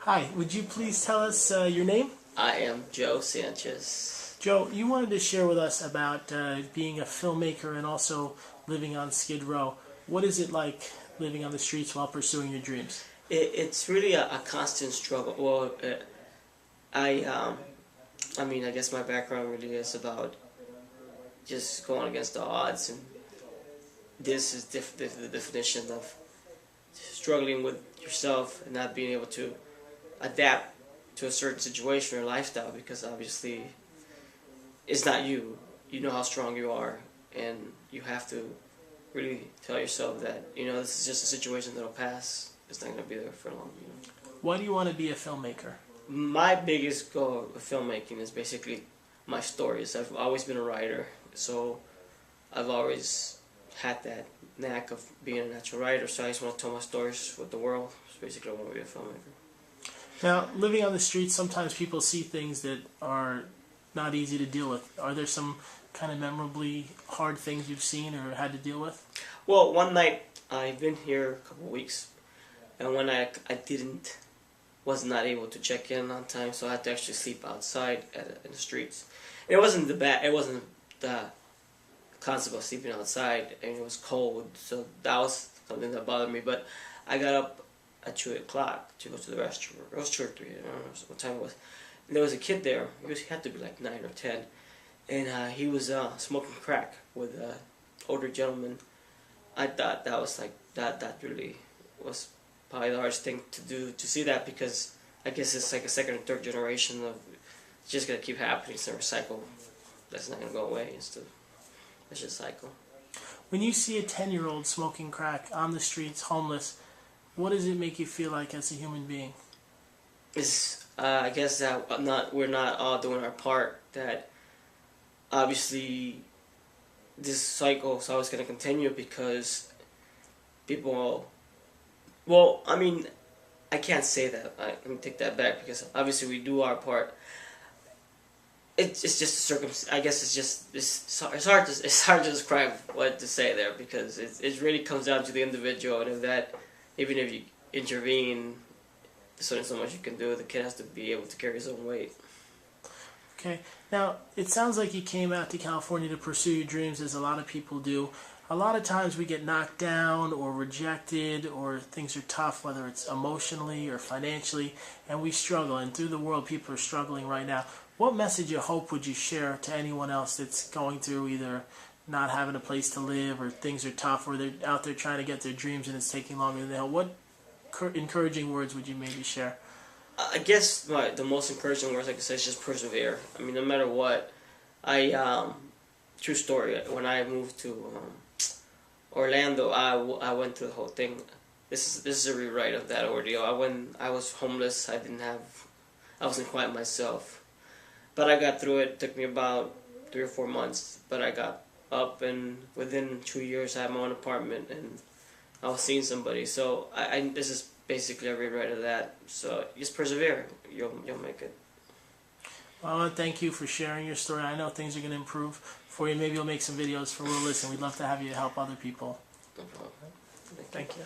Hi, would you please tell us your name? I am Joe Sanchez. Joe, you wanted to share with us about being a filmmaker and also living on Skid Row. What is it like living on the streets while pursuing your dreams? It's really a constant struggle. Well, I I mean, I guess my background really is about just going against the odds, and this is the definition of struggling with yourself and not being able to adapt to a certain situation or lifestyle, because obviously it's not you. You know how strong you are, and you have to really tell yourself that, this is just a situation that'll pass. It's not going to be there for long. Why do you want to be a filmmaker? My biggest goal of filmmaking is basically my stories. I've always been a writer, so I've always had that knack of being a natural writer, so I just want to tell my stories with the world. So basically I want to be a filmmaker. Now, living on the streets, sometimes people see things that are not easy to deal with. Are there some kind of memorably hard things you've seen or had to deal with? Well, one night, I've been here a couple of weeks, and one night was not able to check in on time, so I had to actually sleep outside in the streets. And it wasn't the concept of sleeping outside, and it was cold, so that was something that bothered me. But I got up at 2 o'clock to go to the restroom. It was 2 or 3, I don't know what time it was. And there was a kid there. He had to be like 9 or 10, and he was smoking crack with an older gentleman. I thought that was that really was probably the hardest thing to do, to see that, because I guess it's like a second or third generation of, it's just gonna keep happening. It's a recycle. That's not gonna go away. It's just cycle. When you see a 10-year-old smoking crack on the streets, homeless, what does it make you feel like as a human being? I guess that we're not all doing our part. That obviously this cycle is always going to continue, because people. Well, I mean, I can't say that. Let me take that back, because obviously we do our part. It's just a circumstance. I guess it's hard to describe what to say there, because it really comes down to the individual, and even if you intervene, there's only so much you can do. The kid has to be able to carry his own weight. Okay. Now, it sounds like you came out to California to pursue your dreams, as a lot of people do. A lot of times we get knocked down or rejected, or things are tough, whether it's emotionally or financially, and we struggle. And through the world, people are struggling right now. What message or hope would you share to anyone else that's going through either not having a place to live, or things are tough, or they're out there trying to get their dreams and it's taking longer than they hope? What encouraging words would you maybe share? I guess the most encouraging words I could say is just persevere. I mean, no matter what. True story. When I moved to Orlando, I went through the whole thing. This is a rewrite of that ordeal. I was homeless. I wasn't quite myself, but I got through it. It took me about 3 or 4 months, but I got up, and within 2 years I had my own apartment, and I was seeing somebody. So this is basically a rewrite of that. So just persevere. You'll make it. Well, I want to thank you for sharing your story. I know things are going to improve for you. Maybe you'll make some videos for Will Listen. We'd love to have you help other people. No problem. Thank you.